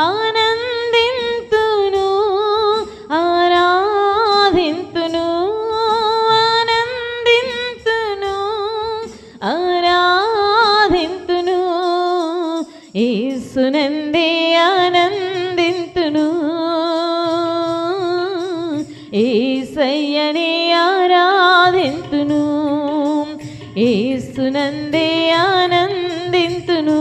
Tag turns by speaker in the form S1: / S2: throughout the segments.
S1: ఆనందింతును ఆరాధింతును ఆనందింతును ఆరాధింతును యేసునందే ఆనందింతును యేసయ్యనే ఆరాధింతును యేసునందే ఆనందింతును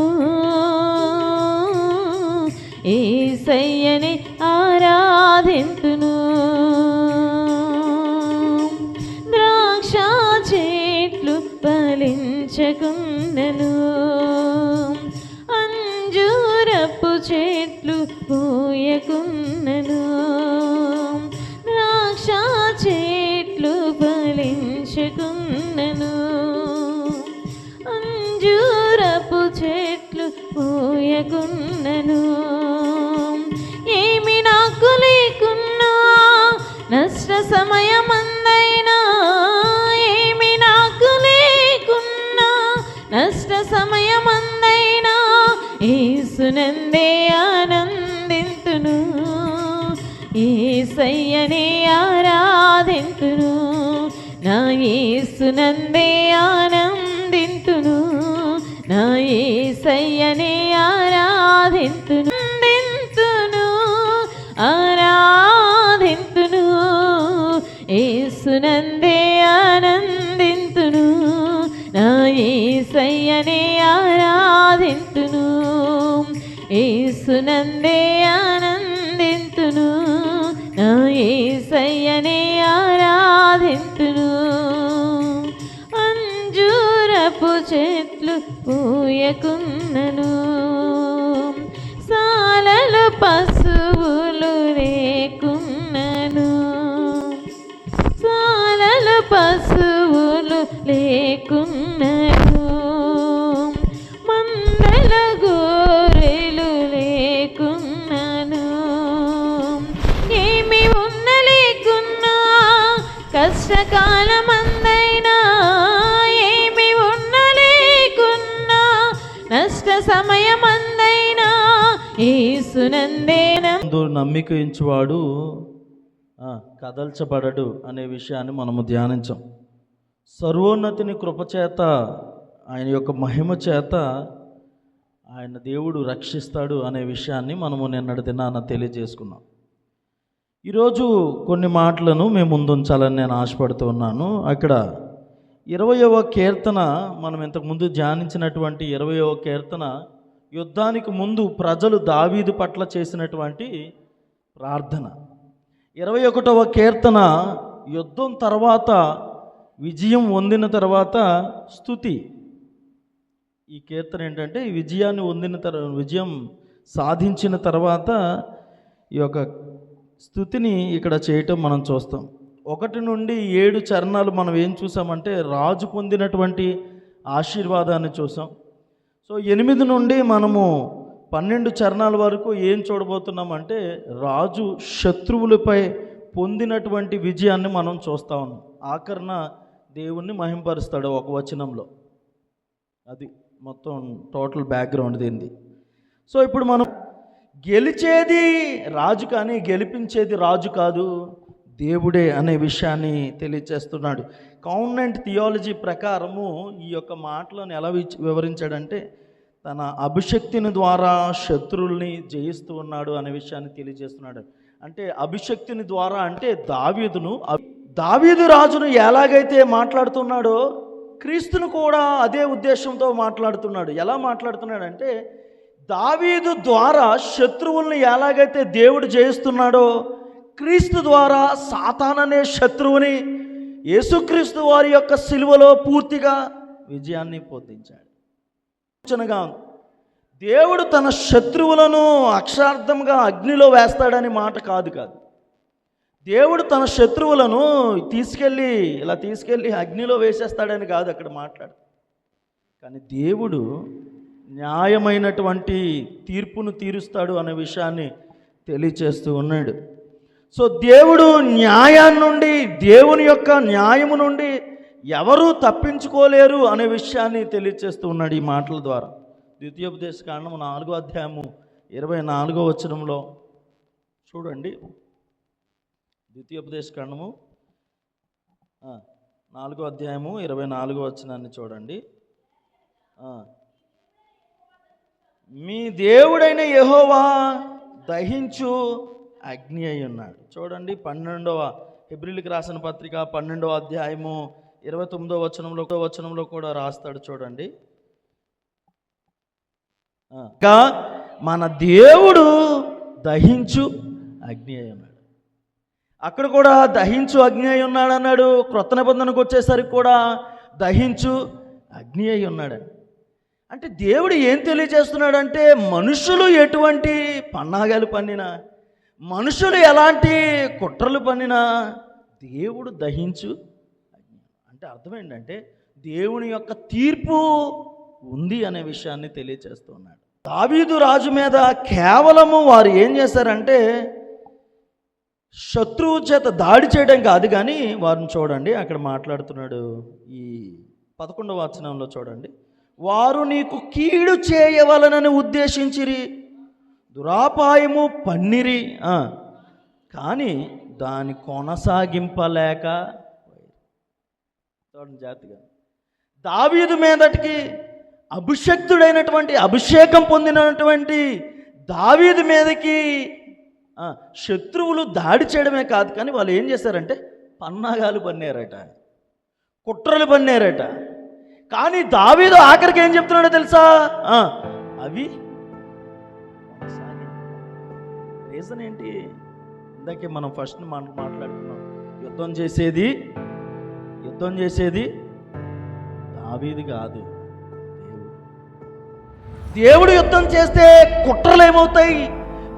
S1: యేసయ్యనే ఆరాధింతును ద్రాక్ష చెట్లు ఫలించకున్నను అంజూరపు చెట్లు పూయకున్నను ద్రాక్ష చెట్లు ఫలించకున్నను అంజూరపు చెట్లు పూయకున్నను ఏమి నాకు లేకున్నా నష్ట సమయమందైనా ఏమి నాకు లేకున్నా నష్ట సమయమందైనా యేసునందే ఆనందింతును యేసయ్యనే ఆరాధింతును నా యేసునందే ఆనందింతును నా యేసయ్యనే ఆరాధింతును ఆరాధింతును యేసునందే ఆనందింతును నా యేసయ్యనే ఆరాధింతును యేసునందే ఆనందింతును నా యేసయ్యనే ఆరాధింతును అంజూరపు చెట్లు పూయకున్నను సాలలు పశువులు లేకున్నను సాలలు పశువులు లేకున్నను మందల గోరెలు లేకున్నను ఏమి ఉన్న లేకున్నా కష్టకాలమందైనా ఏమి ఉన్న లేకున్నా నష్ట సమయమందైనా యేసునందే
S2: నమ్మిక ఉంచువాడు కదల్చబడడు అనే విషయాన్ని మనము ధ్యానించాం. సర్వోన్నతిని కృపచేత ఆయన యొక్క మహిమ చేత ఆయన దేవుడు రక్షిస్తాడు అనే విషయాన్ని మనము నిన్నటి దినాన తెలియజేసుకున్నాం. ఈరోజు కొన్ని మాటలను మేము ముందుంచాలని నేను ఆశపడుతూ ఉన్నాను. అక్కడ 20వ కీర్తన, మనం ఇంతకుముందు ధ్యానించినటువంటి 20వ కీర్తన యుద్ధానికి ముందు ప్రజలు దావీదు పట్ల చేసినటువంటి ప్రార్థన. 21వ కీర్తన యుద్ధం తర్వాత విజయం పొందిన తర్వాత స్తుతి. ఈ కీర్తన ఏంటంటే ఈ విజయాన్ని విజయం సాధించిన తర్వాత ఈ యొక్క స్తుతిని ఇక్కడ చేయటం మనం చూస్తాం. 1 నుండి 7 చరణాలు మనం ఏం చూసామంటే రాజు పొందినటువంటి ఆశీర్వాదాన్ని చూసాం. సో 8 నుండి మనము 12 చరణాల వరకు ఏం చూడబోతున్నామంటే రాజు శత్రువులపై పొందినటువంటి విజయాన్ని మనం చూస్తా ఉన్నాం. ఆఖరణ దేవుణ్ణి మహింపరుస్తాడు ఒక వచనంలో. అది మొత్తం టోటల్ బ్యాక్గ్రౌండ్ దీనిది. సో ఇప్పుడు మనం గెలిచేది రాజు కానీ గెలిపించేది రాజు కాదు, దేవుడే అనే విషయాన్ని తెలియచేస్తున్నాడు. కౌనెంట్ థియాలజీ ప్రకారము ఈ యొక్క మాటలను ఎలా వివరించాడంటే తన అభిషక్తిని ద్వారా శత్రువుల్ని జయిస్తూ ఉన్నాడు అనే విషయాన్ని తెలియజేస్తున్నాడు. అంటే అభిషక్తిని ద్వారా అంటే దావీదు రాజును ఎలాగైతే మాట్లాడుతున్నాడో క్రీస్తును కూడా అదే ఉద్దేశంతో మాట్లాడుతున్నాడు. ఎలా మాట్లాడుతున్నాడంటే దావీదు ద్వారా శత్రువుల్ని ఎలాగైతే దేవుడు జయిస్తున్నాడో క్రీస్తు ద్వారా సాతాననే శత్రువుని యేసుక్రీస్తు వారి యొక్క సిలువలో పూర్తిగా విజయాన్ని పొందించాడు. దేవుడు తన శత్రువులను అక్షరార్థంగా అగ్నిలో వేస్తాడని మాట కాదు. దేవుడు తన శత్రువులను తీసుకెళ్ళి అగ్నిలో వేసేస్తాడని కాదు అక్కడ మాట్లాడు. కానీ దేవుడు న్యాయమైనటువంటి తీర్పును తీరుస్తాడు అనే విషయాన్ని తెలియచేస్తూ ఉన్నాడు. సో దేవుడు న్యాయాన్ని నుండి, దేవుని యొక్క న్యాయము నుండి ఎవరూ తప్పించుకోలేరు అనే విషయాన్ని తెలియచేస్తూ ఉన్నాడు ఈ మాటల ద్వారా. ద్వితీయోపదేశకాండము 4వ అధ్యాయము 24వ వచనంలో చూడండి. ద్వితీయోపదేశ కాండము 4వ అధ్యాయము 24వ వచనాన్ని చూడండి. మీ దేవుడైన యెహోవా దహించు అగ్ని అయి ఉన్నాడు. చూడండి 12వ హెబ్రీయులకు రాసిన పత్రిక 12వ అధ్యాయము 29వ వచనంలో కూడా రాస్తాడు. చూడండి, మన దేవుడు దహించు అగ్ని అయి ఉన్నాడు. అక్కడ కూడా దహించు అగ్ని అయి ఉన్నాడు అన్నాడు. క్రొత్త నిబంధనకు వచ్చేసరికి కూడా దహించు అగ్ని అయి ఉన్నాడు. అంటే దేవుడు ఏం తెలియజేస్తున్నాడంటే, మనుషులు ఎటువంటి పన్నాగాలు పన్నినా, మనుషులు ఎలాంటి కుట్రలు పన్నినా దేవుడు దహించు అగ్ని. అంటే అర్థం ఏంటంటే, దేవుని యొక్క తీర్పు ఉంది అనే విషయాన్ని తెలియజేస్తున్నాడు. దావీదు రాజు మీద కేవలము వారు ఏం చేశారంటే, శత్రువు చేత దాడి చేయడం కాదు, కానీ వారిని చూడండి అక్కడ మాట్లాడుతున్నాడు. ఈ 11వ వచనంలో చూడండి, వారు నీకు కీడు చేయవలనని ఉద్దేశించిరి, దురాపాయము పన్నిరి, కానీ దాని కొనసాగింపలేక జాతిగా దావీదు మీదటికి అభిషేకం పొందినటువంటి దావీదు మీదకి శత్రువులు దాడి చేయడమే కాదు, కానీ వాళ్ళు ఏం చేశారంటే పన్నాగాలు పన్నారట, కుట్రలు పన్నారట. కానీ దావీదు ఆఖరికి ఏం చెప్తున్నాడో తెలుసా? అవి రీజన్ ఏంటి? ఇందాకే మనం ఫస్ట్ మాట్లాడుకున్నాం, యుద్ధం చేసేది దావీదు కాదు, దేవుడు యుద్ధం చేస్తే కుట్రలు ఏమవుతాయి,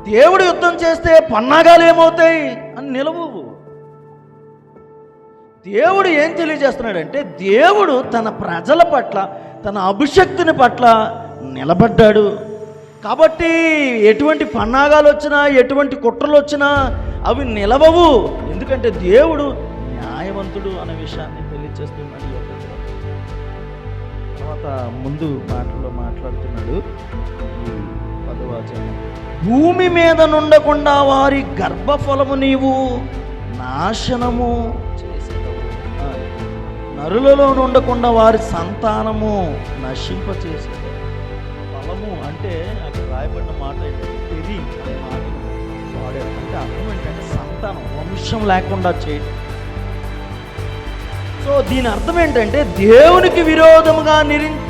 S2: దేవుడు యుద్ధం చేస్తే పన్నాగాలు ఏమవుతాయి అని నిలవవు. దేవుడు ఏం తెలియజేస్తున్నాడంటే, దేవుడు తన ప్రజల పట్ల, తన అభిషక్తుని పట్ల నిలబడ్డాడు. కాబట్టి ఎటువంటి పన్నాగాలు వచ్చినా, ఎటువంటి కుట్రలు వచ్చినా అవి నిలవవు. ఎందుకంటే దేవుడు న్యాయవంతుడు అనే విషయాన్ని తెలియజేస్తున్నాడు. తర్వాత ముందు మాటల్లో మాట్లాడుతున్నాడు. 10వ వచనం, భూమి మీద నుండకుండా వారి గర్భఫలము నీవు నాశనము చేసేదవు, నరులలో నుండకుండా వారి సంతానము నశింపచేసేదవు. ఫలము అంటే అక్కడ రాయబడిన మాట ఏంటంటే పెరి అనే మాట వాడారు. అంటే అర్థం ఏంటంటే సంతానం, వంశం లేకుండా చేయడం. సో దీని అర్థం ఏంటంటే, దేవునికి విరోధముగా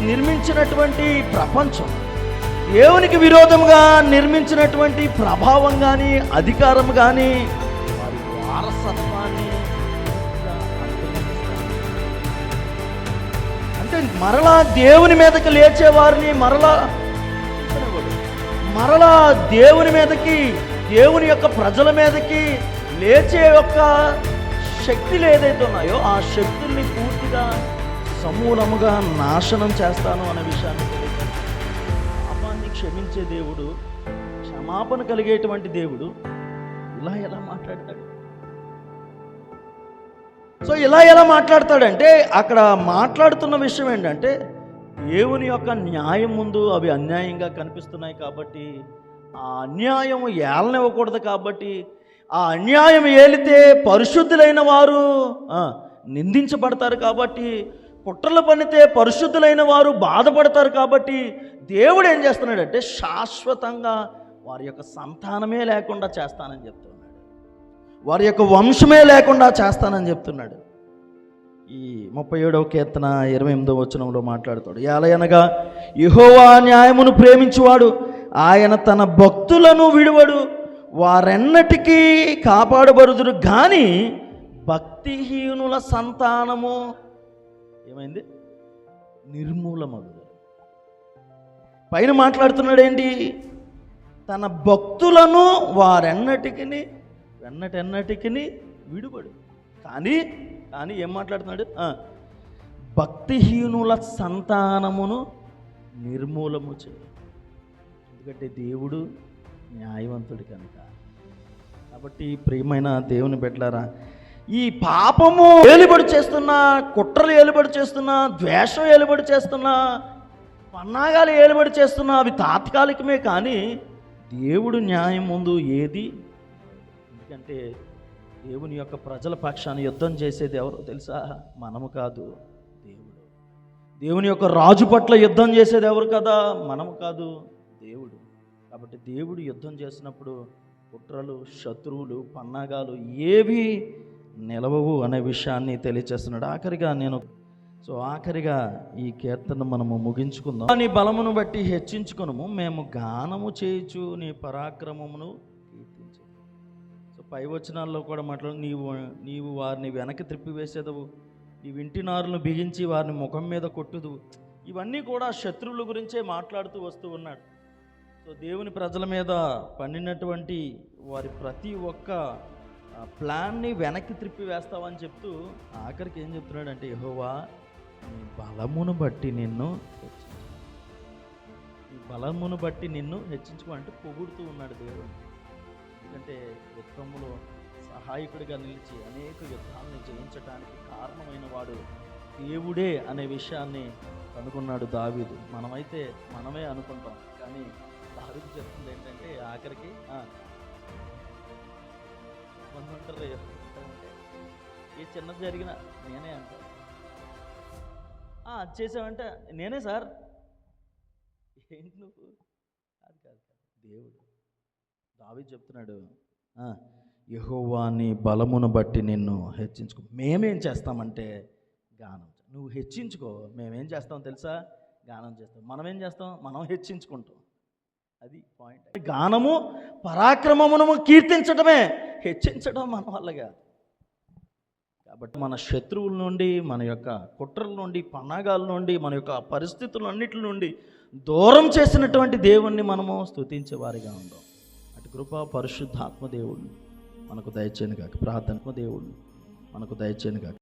S2: నిర్మించినటువంటి ప్రపంచం, దేవునికి విరోధముగా నిర్మించినటువంటి ప్రభావం కానీ, అధికారం కానీ, వారి వారసత్వాన్ని అంటే మరలా దేవుని మీదకి లేచే వారిని మరలా దేవుని మీదకి, దేవుని యొక్క ప్రజల మీదకి లేచే యొక్క శక్తులు ఏదైతే ఉన్నాయో ఆ శక్తుల్ని పూర్తిగా సమూలముగా నాశనం చేస్తాను అనే విషయాన్ని పాపాన్ని క్షమించే దేవుడు, క్షమాపణ కలిగేటువంటి దేవుడు ఇలా ఎలా మాట్లాడతాడు? సో ఇలా ఎలా మాట్లాడతాడంటే, అక్కడ మాట్లాడుతున్న విషయం ఏంటంటే, దేవుని యొక్క న్యాయం ముందు అవి అన్యాయంగా కనిపిస్తున్నాయి కాబట్టి, ఆ అన్యాయం ఏలనివ్వకూడదు కాబట్టి, ఆ అన్యాయం ఏలితే పరిశుద్ధులైన వారు నిందించబడతారు కాబట్టి, కుట్రలు పన్నితే పరిశుద్ధులైన వారు బాధపడతారు కాబట్టి, దేవుడు ఏం చేస్తున్నాడంటే శాశ్వతంగా వారి యొక్క సంతానమే లేకుండా చేస్తానని చెప్తున్నాడు, వారి యొక్క వంశమే లేకుండా చేస్తానని చెప్తున్నాడు. ఈ 37వ కీర్తన 28వ వచనంలో మాట్లాడుతాడు, ఎలయనగా యెహోవా న్యాయమును ప్రేమించువాడు, ఆయన తన భక్తులను విడువడు, వారెన్నటికీ కాపాడబడుదురు, కానీ భక్తిహీనుల సంతానము ఏమైంది? నిర్మూలమగుదు. పైన మాట్లాడుతున్నాడు ఏంటి? తన భక్తులను వారెన్నటికి విడుబడు. కానీ ఏం మాట్లాడుతున్నాడు? భక్తిహీనుల సంతానమును నిర్మూలము చేయ. ఎందుకంటే దేవుడు న్యాయవంతుడు కనుక. కాబట్టి ప్రియమైన దేవుని బిడ్డలారా, ఈ పాపము ఏలుబడి చేస్తున్నా, కుట్రలు ఏలుబడి చేస్తున్నా, ద్వేషం ఏలుబడి చేస్తున్నా, పన్నాగాలు ఏలుబడి చేస్తున్నా, అవి తాత్కాలికమే. కానీ దేవుడు న్యాయం ముందు ఏది? ఎందుకంటే దేవుని యొక్క ప్రజల పక్షాన్ని యుద్ధం చేసేది ఎవరో తెలుసా? మనము కాదు, దేవుడు. దేవుని యొక్క రాజు పట్ల యుద్ధం చేసేది ఎవరు కదా? మనము కాదు, దేవుడు. కాబట్టి దేవుడు యుద్ధం చేసినప్పుడు కుట్రలు, శత్రువులు, పన్నాగాలు ఏవి నిలవవు అనే విషయాన్ని తెలియచేస్తున్నాడు. ఆఖరిగా ఈ కీర్తన మనము ముగించుకుందాం. నీ బలమును బట్టి హెచ్చించుకొనుము, మేము గానము చేయుచు నీ పరాక్రమమును కీర్తించు. పై వచనాల్లో కూడా నీవు వారిని వెనక్కి త్రిప్పివేసేదవు, నీ వింటినారులను బిగించి వారిని ముఖం మీద కొట్టుదు. ఇవన్నీ కూడా శత్రువుల గురించే మాట్లాడుతూ వస్తూ ఉన్నాడు. దేవుని ప్రజల మీద పండినటువంటి వారి ప్రతి ఒక్క ప్లాన్ని వెనక్కి త్రిప్పి వేస్తావని చెప్తూ ఆఖరికి ఏం చెప్తున్నాడు అంటే, యెహోవా నీ బలమును బట్టి నిన్ను హెచ్చించు. ఈ బలమును బట్టి నిన్ను హెచ్చించుకోవాలంటే పొగుడుతూ ఉన్నాడు దేవుడు. ఎందుకంటే యుద్ధములో సహాయకుడిగా నిలిచి అనేక యుద్ధాలను జయించడానికి కారణమైన వాడు దేవుడే అనే విషయాన్ని కనుగొన్నాడు దావీదు. మనమే అనుకుంటాం, కానీ దావీదు చెప్తుంది ఏంటంటే ఆఖరికి మంది ఉంటారు ఏ చిన్నది జరిగినా నేనే అంటారు. అది చేసావంటే నేనే సార్. ఏంటి నువ్వు? కాదు దేవుడు. దావీదు చెప్తున్నాడు, యెహోవా నీ బలమును బట్టి నిన్ను హెచ్చించుకో. మేమేం చేస్తామంటే గానం. నువ్వు హెచ్చించుకో, మేమేం చేస్తాం తెలుసా? గానం చేస్తాం. మనం ఏం చేస్తాం? మనం హెచ్చించుకుంటాం. అది పాయింట్. గానము పరాక్రమమును కీర్తించడమే, హెచ్చించడం మన వల్లగా. కాబట్టి మన శత్రువుల నుండి, మన యొక్క కుట్రల నుండి, పన్నాగాల నుండి, మన యొక్క పరిస్థితులన్నిటి నుండి దూరం చేసినటువంటి దేవుణ్ణి మనము స్తుతించే వారిగా ఉందాం. అటు కృప పరిశుద్ధాత్మ దేవుడిని మనకు దయచేయను గాక. ప్రార్థన దేవుడిని మనకు దయచేయను గాక.